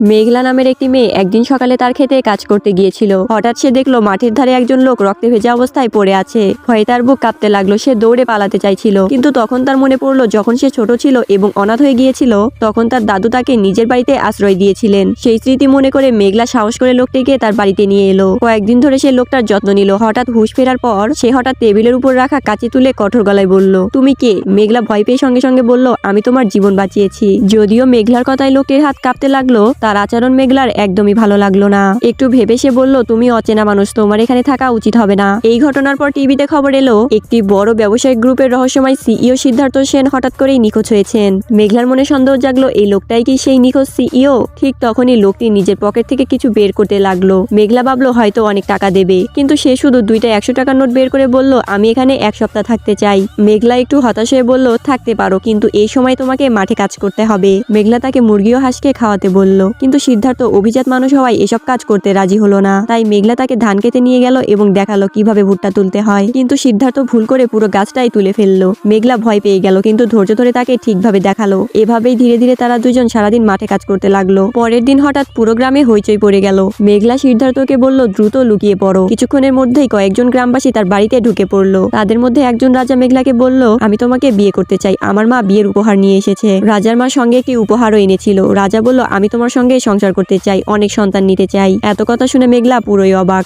মেঘলা নামের একটি মেয়ে একদিন সকালে তার খেতে কাজ করতে গিয়েছিল। হঠাৎ সে দেখলো মাঠের ধারে একজন লোক রক্তে ভেজা অবস্থায় পড়ে আছে। ভয়ে তার বুক কাঁপতে লাগলো। সে দৌড়ে পালাতে চাইছিল, কিন্তু তখন তার মনে পড়লো যখন সে ছোট ছিল এবং অনাথ হয়ে গিয়েছিল তখন তার দাদু তাকে নিজের বাড়িতে আশ্রয় দিয়েছিলেন। সেই স্মৃতি মনে করে মেঘলা সাহস করে লোকটিকে তার বাড়িতে নিয়ে এলো। কয়েকদিন ধরে সে লোকটার যত্ন নিল। হঠাৎ হুঁশ ফেরার পর সে হঠাৎ টেবিলের উপর রাখা কাঁচি তুলে কঠোর গলায় বলল, তুমি কে? মেঘলা ভয় পেয়ে সঙ্গে সঙ্গে বলল, আমি তোমার জীবন বাঁচিয়েছি। যদিও মেঘলার কথায় লোকটির হাত কাঁপতে লাগলো, তার আচরণ মেঘলার একদমই ভালো লাগলো না। একটু ভেবে সে বলল, তুমি অচেনা মানুষ, তোমার এখানে থাকা উচিত হবে না। এই ঘটনার পর টিভিতে খবর এলো একটি বড় ব্যবসায়িক গ্রুপের রহস্যময় সিইও সিদ্ধার্থ সেন হঠাৎ করেই নিখোঁজ হয়েছেন। মেঘলার মনে সন্দেহ জাগলো, এই লোকটাই কি সেই নিখোঁজ সিইও? ঠিক তখনই লোকটি নিজের পকেট থেকে কিছু বের করতে লাগলো। মেঘলা ভাবলো হয়তো অনেক টাকা দেবে, কিন্তু সে শুধু দুইটা 100 টাকার নোট বের করে বলল, আমি এখানে 1 সপ্তাহ থাকতে চাই। মেঘলা একটু হতাশ হয়ে বলল, থাকতে পারো, কিন্তু এই সময় তোমাকে মাঠে কাজ করতে হবে। মেঘলা তাকে মুরগি ও হাঁসকে খাওয়াতে বলল, কিন্তু সিদ্ধার্থ অভিজাত মানুষ হওয়ায় এসব কাজ করতে রাজি হলো না। তাই মেঘলা তাকে ধান কেটে নিয়ে গেল এবং দেখালো কিভাবে ভুট্টা তুলতে হয়, কিন্তু সিদ্ধার্থ ভুল করে পুরো গাছটাই তুলে ফেললো। মেঘলা ভয় পেয়ে গেল, কিন্তু ধৈর্য ধরে তাকে ঠিকভাবে দেখালো। এভাবেই ধীরে ধীরে তারা দুজন সারাদিন মাঠে কাজ করতে লাগলো। পরের দিন হঠাৎ পুরো গ্রামে হইচই পড়ে গেল। মেঘলা সিদ্ধার্থকে বলল, দ্রুত লুকিয়ে পড়ো। কিছুক্ষণের মধ্যেই কয়েকজন গ্রামবাসী তার বাড়িতে ঢুকে পড়লো। তাদের মধ্যে একজন রাজা মেঘলাকে বলল, আমি তোমাকে বিয়ে করতে চাই, আমার মা বিয়ের উপহার নিয়ে এসেছে। রাজার মা সঙ্গে একটি উপহারও এনেছিল। রাজা বলল, আমি তোমার সঙ্গে সংসার করতে চাই, অনেক সন্তান নিতে চাই। এত কথা শুনে মেঘলা পুরোই অবাক।